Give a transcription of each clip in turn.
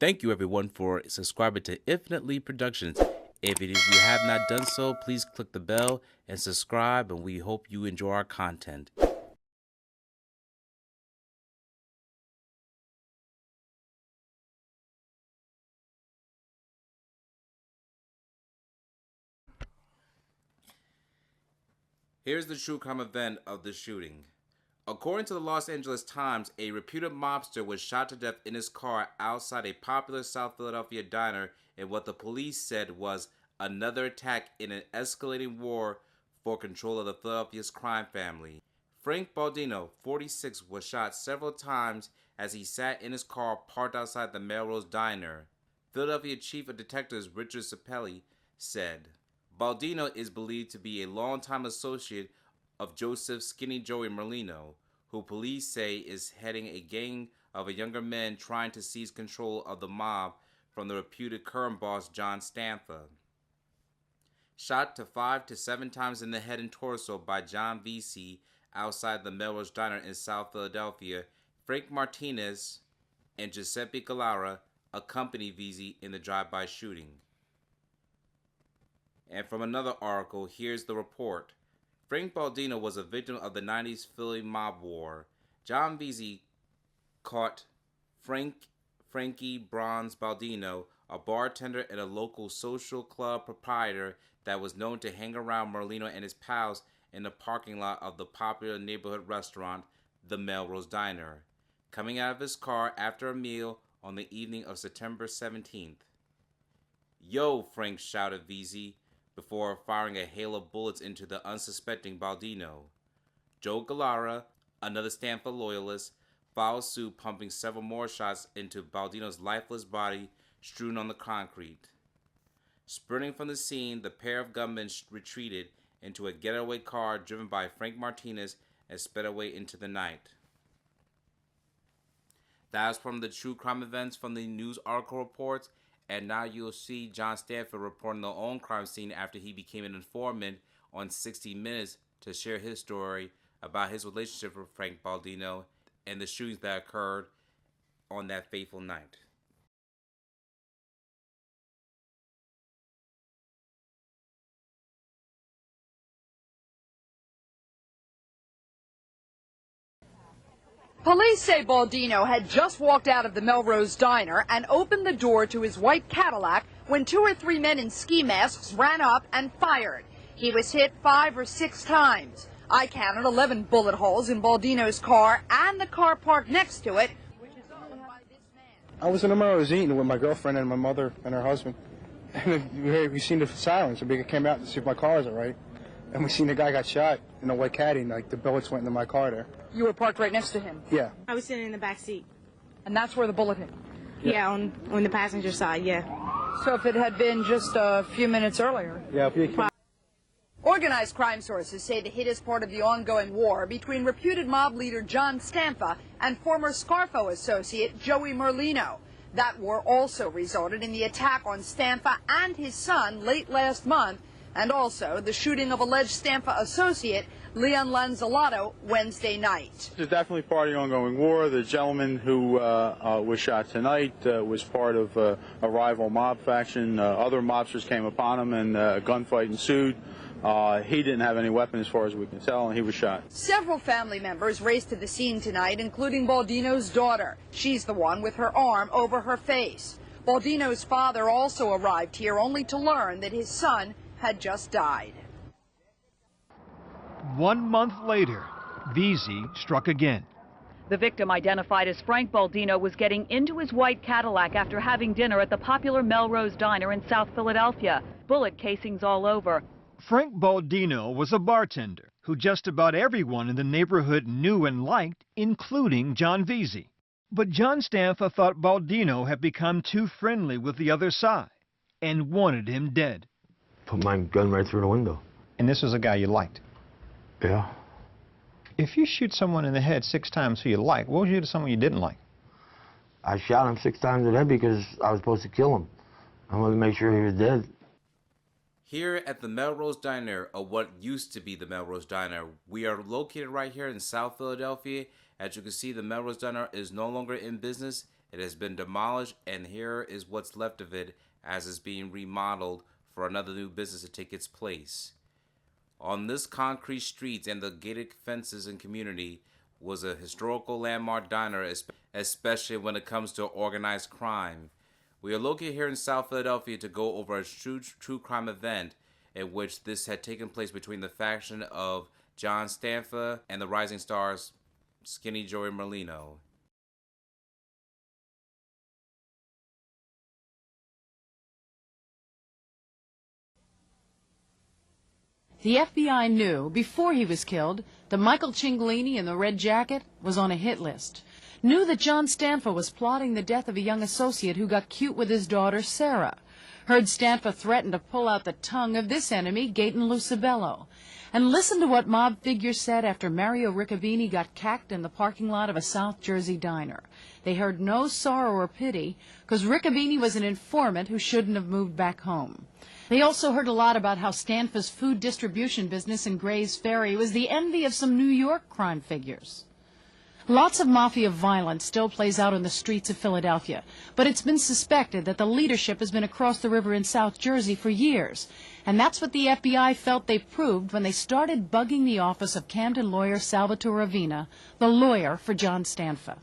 Thank you everyone for subscribing to Infinitely Productions. If you have not done so, please click the bell and subscribe, and we hope you enjoy our content. Here's the true crime event of the shooting. According to the Los Angeles Times, a reputed mobster was shot to death in his car outside a popular South Philadelphia diner in what the police said was another attack in an escalating war for control of the Philadelphia's crime family. Frank Baldino, 46, was shot several times as he sat in his car parked outside the Melrose diner. Philadelphia Chief of Detectives Richard Sapelli said, Baldino is believed to be a longtime associate of Joseph Skinny Joey Merlino, who police say is heading a gang of younger men trying to seize control of the mob from the reputed current boss John Stanfa. Shot to 5 to 7 times in the head and torso by John Veasey outside the Melrose Diner in South Philadelphia, Frank Martinez and Giuseppe Gallara accompanied Veasey in the drive-by shooting. And from another article, here's the report. Frank Baldino was a victim of the 90s Philly mob war. John Veasey caught Frankie Bronze Baldino, a bartender and a local social club proprietor that was known to hang around Merlino and his pals in the parking lot of the popular neighborhood restaurant, the Melrose Diner, coming out of his car after a meal on the evening of September 17th. Yo, Frank, shouted Veasey, before firing a hail of bullets into the unsuspecting Baldino. Joe Gallara, another Stanfa loyalist, followed suit, pumping several more shots into Baldino's lifeless body strewn on the concrete. Sprinting from the scene, the pair of gunmen retreated into a getaway car driven by Frank Martinez and sped away into the night. That was from the true crime events from the news article reports. And now you'll see John Stanfa reporting the own crime scene after he became an informant on 60 Minutes to share his story about his relationship with Frank Baldino and the shootings that occurred on that fateful night. Police say Baldino had just walked out of the Melrose Diner and opened the door to his white Cadillac when 2 or 3 men in ski masks ran up and fired. He was hit 5 or 6 times. I counted 11 bullet holes in Baldino's car and the car parked next to it, which is owned by this man. I was in the Melrose eating with my girlfriend and my mother and her husband. And we seen the sirens, so we came out to see if my car was all right. And we seen the guy got shot in a white caddy, and like the bullets went into my car there. You were parked right next to him? Yeah. I was sitting in the back seat. And that's where the bullet hit? Yeah, on the passenger side, yeah. So if it had been just a few minutes earlier? Yeah. Organized crime sources say the hit is part of the ongoing war between reputed mob leader John Stanfa and former Scarfo associate Joey Merlino. That war also resulted in the attack on Stanfa and his son late last month, and also the shooting of alleged Stanfa associate Leon Lanzalato Wednesday night. It's definitely part of the ongoing war. The gentleman who was shot tonight was part of a rival mob faction. Other mobsters came upon him and a gunfight ensued. He didn't have any weapon as far as we can tell, and he was shot. Several family members raced to the scene tonight, including Baldino's daughter. She's the one with her arm over her face. Baldino's father also arrived here only to learn that his son had just died. 1 month later, Veasey struck again. The victim, identified as Frank Baldino, was getting into his white Cadillac after having dinner at the popular Melrose Diner in South Philadelphia. Bullet casings all over. Frank Baldino was a bartender who just about everyone in the neighborhood knew and liked, including John Veasey. But John Stanfa thought Baldino had become too friendly with the other side and wanted him dead. Put my gun right through the window. And this was a guy you liked? Yeah. If you shoot someone in the head 6 times who you like, what would you do to someone you didn't like? I shot him 6 times in the head because I was supposed to kill him. I wanted to make sure he was dead. Here at the Melrose Diner, or what used to be the Melrose Diner, we are located right here in South Philadelphia. As you can see, the Melrose Diner is no longer in business. It has been demolished, and here is what's left of it as it's being remodeled for another new business to take its place. On this concrete streets and the gated fences and community was a historical landmark diner, especially when it comes to organized crime. We are located here in South Philadelphia to go over a true crime event in which this had taken place between the faction of John Stanfa and the rising stars Skinny Joey Merlino. The FBI knew, before he was killed, that Michael Cianglini in the red jacket was on a hit list. Knew that John Stanfa was plotting the death of a young associate who got cute with his daughter, Sarah. Heard Stanfa threaten to pull out the tongue of this enemy, Gaten Lucibello. And listen to what mob figures said after Mario Riccobini got cacked in the parking lot of a South Jersey diner. They heard no sorrow or pity, because Riccobini was an informant who shouldn't have moved back home. They also heard a lot about how Stanfa's food distribution business in Gray's Ferry was the envy of some New York crime figures. Lots of mafia violence still plays out in the streets of Philadelphia, but it's been suspected that the leadership has been across the river in South Jersey for years, and that's what the FBI felt they proved when they started bugging the office of Camden lawyer Salvatore Avina, the lawyer for John Stanfa.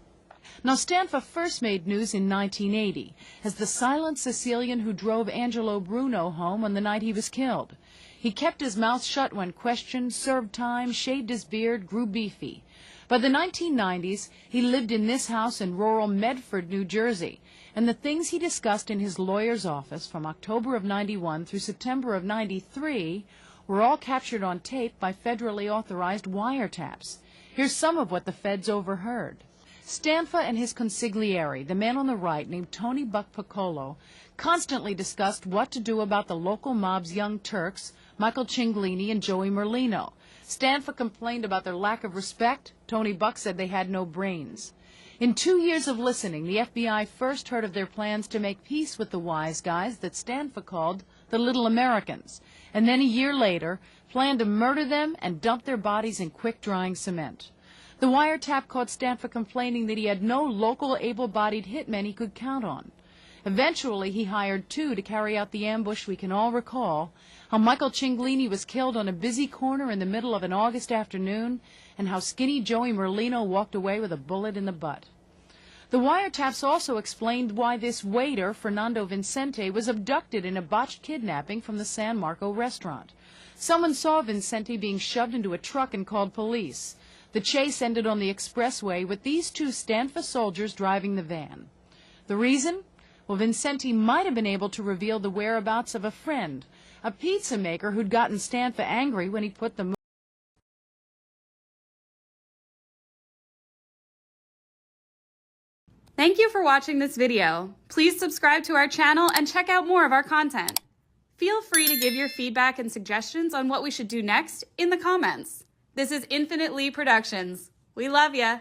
Now, Stanfa first made news in 1980 as the silent Sicilian who drove Angelo Bruno home on the night he was killed. He kept his mouth shut when questioned, served time, shaved his beard, grew beefy. By the 1990s, he lived in this house in rural Medford, New Jersey, and the things he discussed in his lawyer's office from October of '91 through September of '93 were all captured on tape by federally authorized wiretaps. Here's some of what the feds overheard. Stanfa and his consigliere, the man on the right named Tony Buck Piccolo, constantly discussed what to do about the local mob's young Turks, Michael Cianglini and Joey Merlino. Stanfa complained about their lack of respect. Tony Buck said they had no brains. In 2 years of listening, the FBI first heard of their plans to make peace with the wise guys that Stanfa called the Little Americans, and then a year later planned to murder them and dump their bodies in quick-drying cement. The wiretap caught Stanfa complaining that he had no local able-bodied hitmen he could count on. Eventually, he hired two to carry out the ambush we can all recall, how Michael Cianglini was killed on a busy corner in the middle of an August afternoon, and how Skinny Joey Merlino walked away with a bullet in the butt. The wiretaps also explained why this waiter, Fernando Vincente, was abducted in a botched kidnapping from the San Marco restaurant. Someone saw Vincente being shoved into a truck and called police. The chase ended on the expressway with these two Stanfa soldiers driving the van. The reason? Well, Vincente might have been able to reveal the whereabouts of a friend, a pizza maker who'd gotten Stanfa angry when he put the Thank you for watching this video. Please subscribe to our channel and check out more of our content. Feel free to give your feedback and suggestions on what we should do next in the comments. This is Infinite Lee Productions. We love ya!